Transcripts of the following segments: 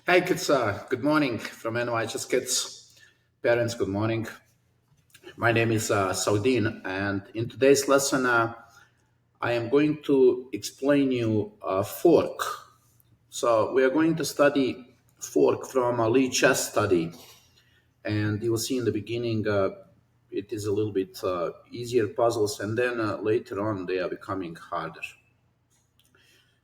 Hi kids, good morning from NYChessKids. Parents, good morning. My name is Saudin, and in today's lesson, I am going to explain you a fork. So we are going to study fork from a Lee chess study, and you will see in the beginning it is a little bit easier puzzles, and then later on they are becoming harder.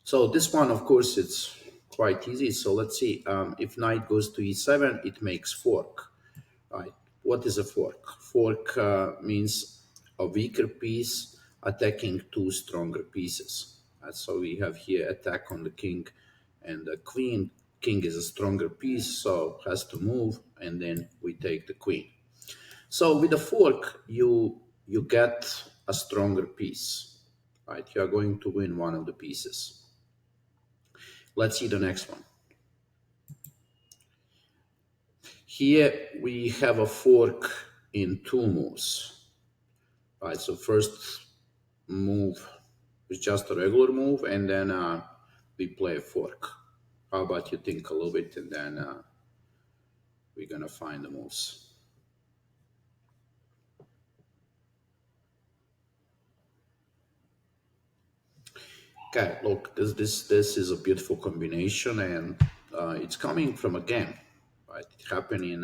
So this one, of course, it's quite easy. So let's see. If knight goes to e7, it makes fork. Right. What is a fork? Fork means a weaker piece attacking two stronger pieces. So we have here attack on the king and the queen. King is a stronger piece, so has to move, and then we take the queen. So with a fork, you get a stronger piece. Right? You are going to win one of the pieces. Let's see the next one. Here we have a fork in two moves. Right, so first move is just a regular move, and then we play a fork. How about you think a little bit, and then we're gonna find the moves. Okay, look, this is a beautiful combination, and it's coming from a game. Right, it happened in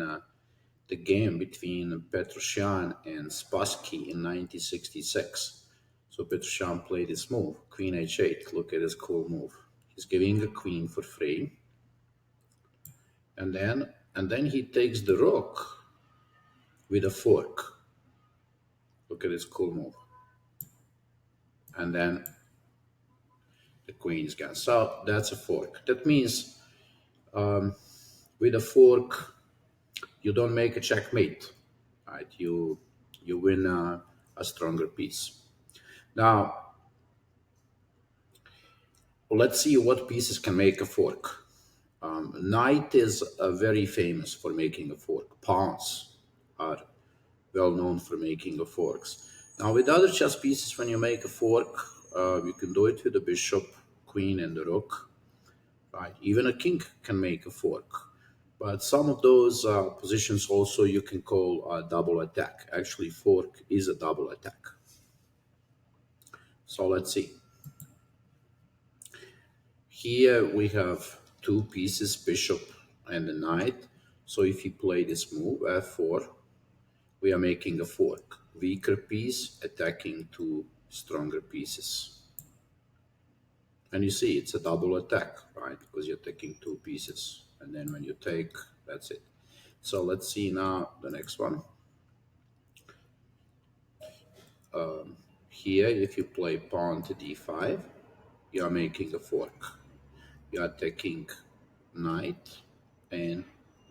the game between Petrosyan and Spassky in 1966. So Petrosyan played this move, Queen h8. Look at this cool move. He's giving a queen for free, and then he takes the rook with a fork. Look at this cool move. And then the queen is gone. So that's a fork. That means with a fork, you don't make a checkmate, right? You win a stronger piece. Now let's see what pieces can make a fork. Knight is very famous for making a fork. Pawns are well known for making a forks. Now, with other chess pieces, when you make a fork, you can do it with the bishop, queen, and the rook. Right? Even a king can make a fork. But some of those positions also you can call a double attack. Actually, fork is a double attack. So let's see. Here we have two pieces, bishop and the knight. So if you play this move, f4, we are making a fork. Weaker piece attacking two stronger pieces. And you see, it's a double attack, right? Because you're taking two pieces. And then when you take, that's it. So let's see now the next one. Here, if you play pawn to d5, you are making a fork. You are taking knight and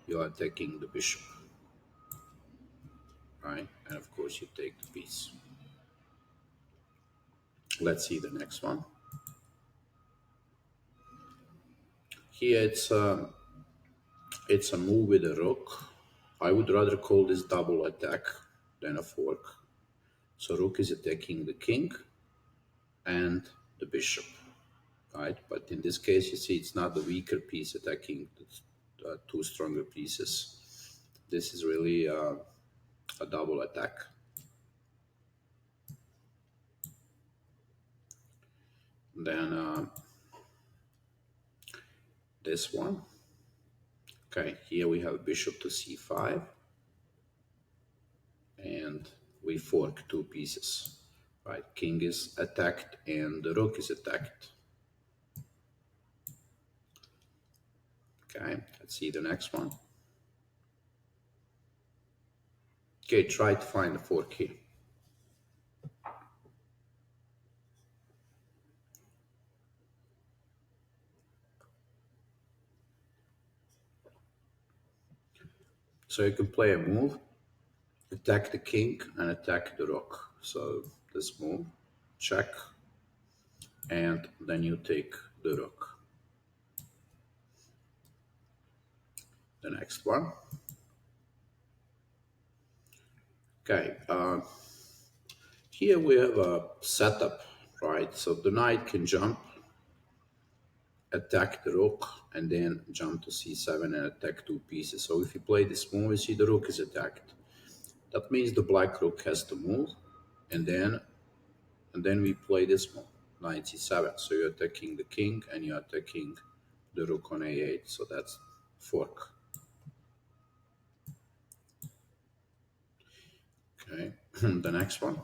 you are taking the bishop, right? And of course, you take the piece. Let's see the next one. Here, it's a move with a rook. I would rather call this double attack than a fork. So rook is attacking the king and the bishop, right? But in this case, you see it's not the weaker piece attacking the two stronger pieces. This is really a double attack. Then this one. Okay, here we have bishop to c5, and we fork two pieces. Right, king is attacked and the rook is attacked. Okay, let's see the next one. Okay, try to find the fork here. So you can play a move, attack the king and attack the rook. So this move, check, and then you take the rook. The next one. Okay, here we have a setup, right? So the knight can jump attack the rook and then jump to c7 and attack two pieces. So if you play this move, you see the rook is attacked. That means the black rook has to move, and then we play this move, knight c7. So you're attacking the king and you're attacking the rook on a8. So that's fork. Okay, the next one.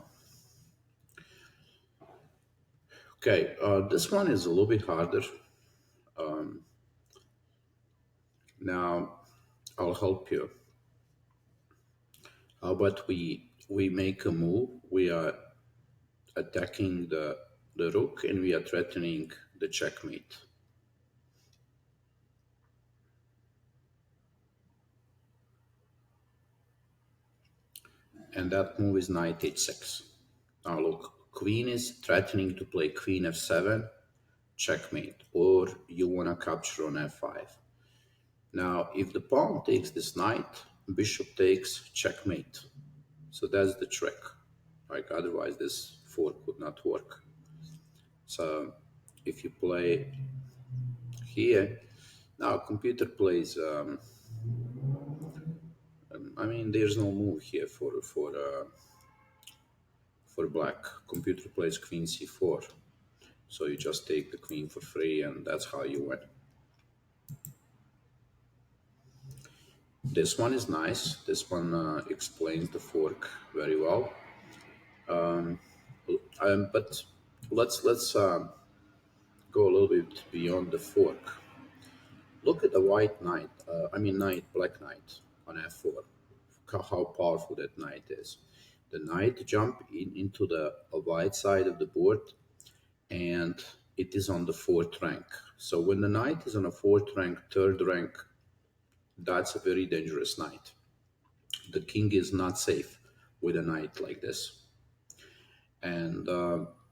Okay, this one is a little bit harder. Now, I'll help you. How about we make a move? We are attacking the rook and we are threatening the checkmate. And that move is knight h6. Now look, queen is threatening to play queen f7, checkmate, or you want to capture on f5. Now, if the pawn takes this knight, bishop takes checkmate. So that's the trick. Like otherwise, this fork would not work. So if you play here, now computer plays. I mean, there's no move here for black. Computer plays queen c4. So you just take the queen for free, and that's how you win. This one is nice. This one explains the fork very well. But let's go a little bit beyond the fork. Look at the white knight. Black knight on f4. How powerful that knight is. The knight jump into the white side of the board, and it is on the fourth rank. So when the knight is on a fourth rank, third rank, that's a very dangerous knight. The king is not safe with a knight like this. And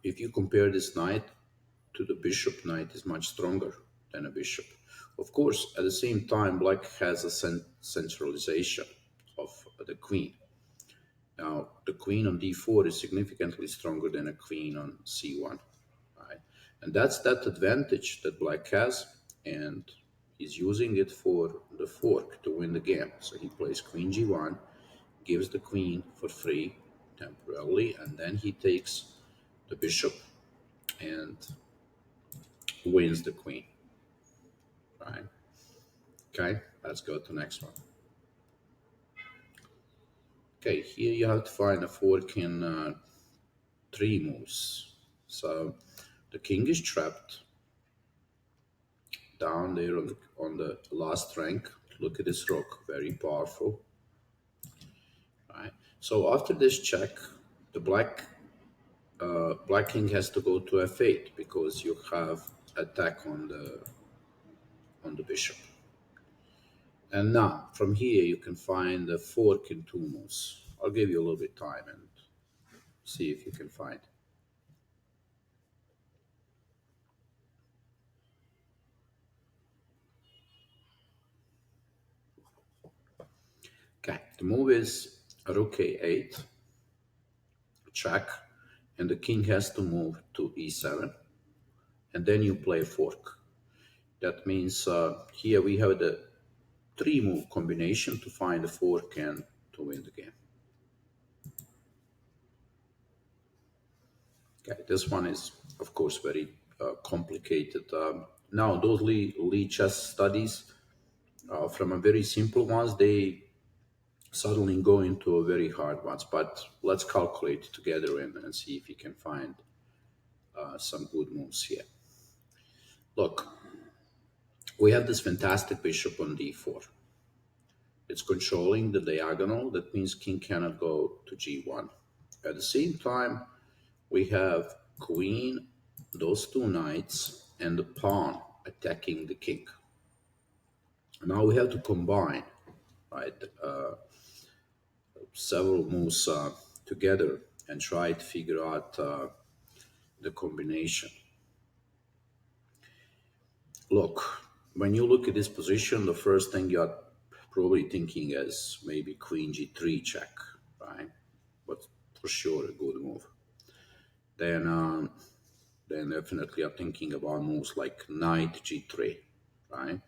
if you compare this knight to the bishop, knight is much stronger than a bishop. Of course, at the same time, black has a centralization of the queen. Now, the queen on d4 is significantly stronger than a queen on c1, right? And that's that advantage that black has, and he's using it for the fork to win the game. So he plays queen g1, gives the queen for free temporarily, and then he takes the bishop and wins the queen, right? Okay, let's go to the next one. Okay, here you have to find a fork in three moves. So the king is trapped down there on the last rank. Look at this rook, very powerful, right? So after this check, the black king has to go to f8 because you have attack on the bishop. And now from here you can find the fork in two moves. I'll give you a little bit time and see if you can find. Okay, the move is rook a8, check, and the king has to move to e7, and then you play fork. That means here we have the three move combination to find the fork and to win the game. Okay, this one is of course very complicated. Now those Lee chess studies, from a very simple ones, they suddenly go into a very hard ones. But let's calculate together and see if you can find some good moves here. Look, we have this fantastic bishop on d4. It's controlling the diagonal. That means king cannot go to g1. At the same time, we have queen, those two knights, and the pawn attacking the king. Now we have to combine, right, several moves together and try to figure out the combination. Look, when you look at this position, the first thing you're probably thinking is maybe queen g3 check, right? But for sure a good move. Then then definitely are thinking about moves like knight g3, right?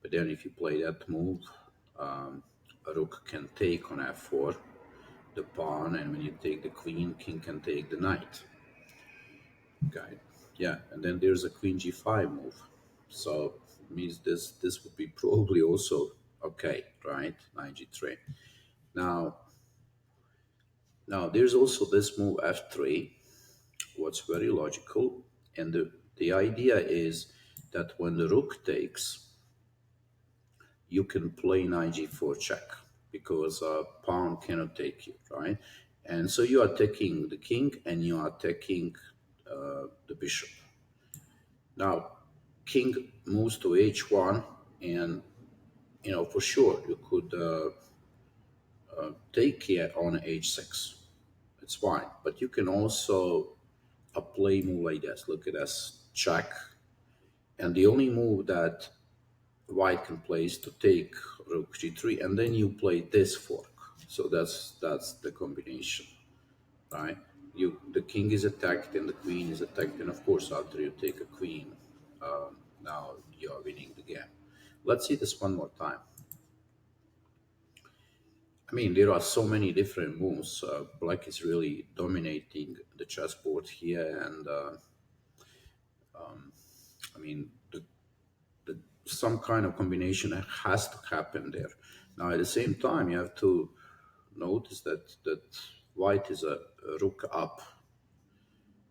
But then if you play that move, a rook can take on f4 the pawn, and when you take the queen, king can take the knight. Okay, yeah, and then there's a queen g5 move. So it means this would be probably also okay, right? Knight g3. Now, now there's also this move f3, what's very logical, and the idea is that when the rook takes, you can play knight g4 check because pawn cannot take you, right? And so you are taking the king and you are taking the bishop. Now, king moves to h1, and for sure you could take here on h6. It's fine, but you can also play move like this. Look at this, check, and the only move that white can play is to take rook g3, and then you play this fork. So that's the combination, right? The king is attacked and the queen is attacked, and of course after you take a queen, now you are winning the game. Let's see this one more time. I mean, there are so many different moves. Black is really dominating the chessboard here, and I mean, some kind of combination has to happen there. Now, at the same time, you have to notice that white is a rook up.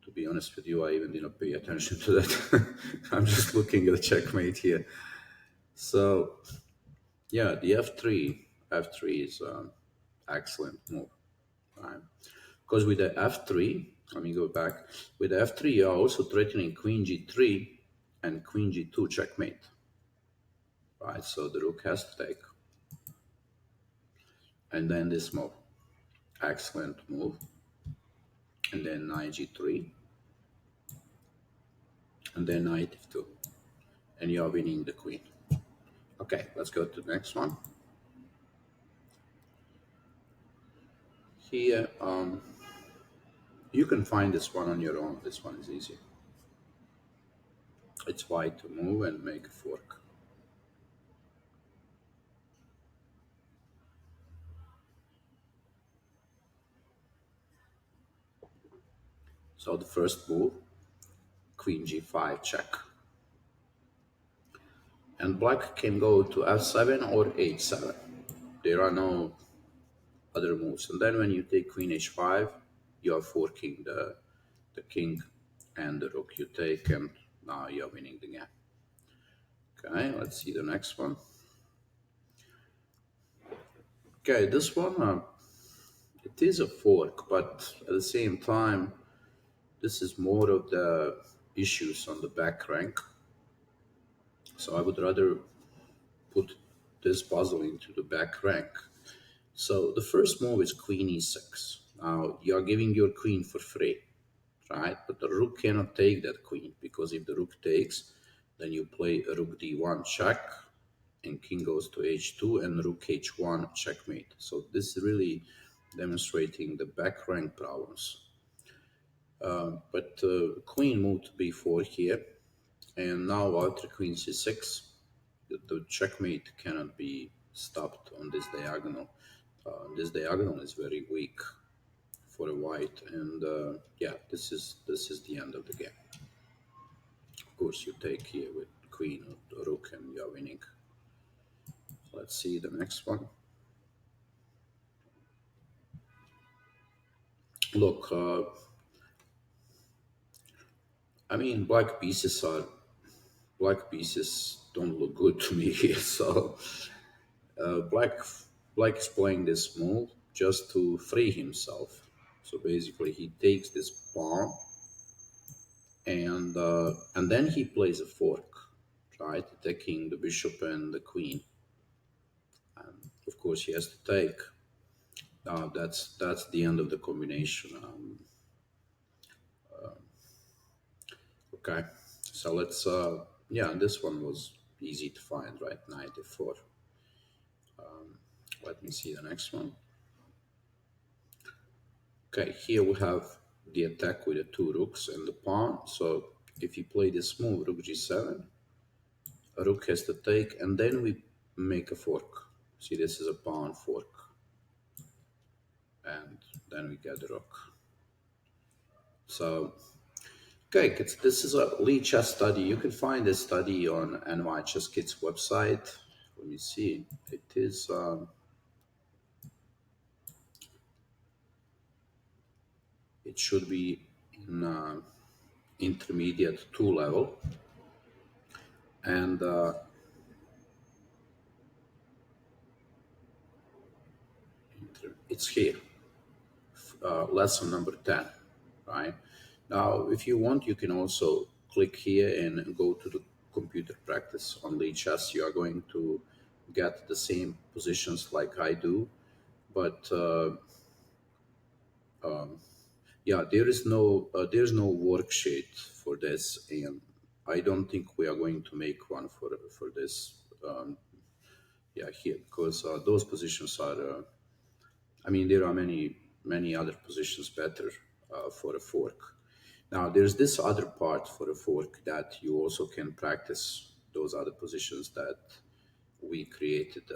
To be honest with you, I even didn't pay attention to that. I'm just looking at the checkmate here. So, yeah, the f3 is excellent move, right? Because with the f3, let me go back. With the f3, you are also threatening queen g3 and queen g2 checkmate, right? So the rook has to take, and then this move, excellent move, and then knight g3, and then knight f2, and you are winning the queen. Okay, let's go to the next one. Here, you can find this one on your own. This one is easy. It's white to move and make a fork. So the first move, queen g5 check. And black can go to f7 or h7. There are no other moves. And then when you take queen h5, you are forking the king and the rook you take, and now you're winning the game. Okay, let's see the next one. Okay, this one, it is a fork, but at the same time, this is more of the issues on the back rank. So I would rather put this puzzle into the back rank. So the first move is queen e6. Now you are giving your queen for free, right? But the rook cannot take that queen, because if the rook takes, then you play a rook d1 check, and king goes to h2, and rook h1 checkmate. So this is really demonstrating the back rank problems. But queen moved to b4 here, and now after queen c6, the checkmate cannot be stopped on this diagonal. This diagonal is very weak for a white, and yeah, this is the end of the game. Of course, you take here with queen or rook, and you are winning. Let's see the next one. Look, I mean, black pieces don't look good to me here. So black is playing this move just to free himself. So basically, he takes this pawn, and then he plays a fork, right, attacking the bishop and the queen. And of course, he has to take. That's the end of the combination. Okay, so let's. Yeah, this one was easy to find, right? Knight f4. Let me see the next one. Okay, here we have the attack with the two rooks and the pawn. So if you play this move, rook g7, a rook has to take, and then we make a fork. See, this is a pawn fork, and then we get the rook. So, okay, this is a Lee chess study. You can find this study on NYChessKids website. Let me see. It is. It should be in intermediate 2 level, and it's here. Lesson number 10, right? Now, if you want, you can also click here and go to the computer practice on Lee Chess. You are going to get the same positions like I do, but yeah, there's no worksheet for this, and I don't think we are going to make one for this. Yeah, here, because those positions are. I mean, there are many other positions better for a fork. Now, there's this other part for a fork that you also can practice those other positions that we created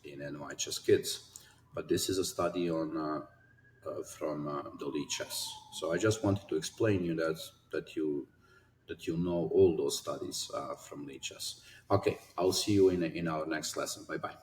in NYChessKids. But this is a study on from the Lee Chess. So I just wanted to explain you that you know all those studies from Lee Chess. Okay, I'll see you in our next lesson. Bye bye.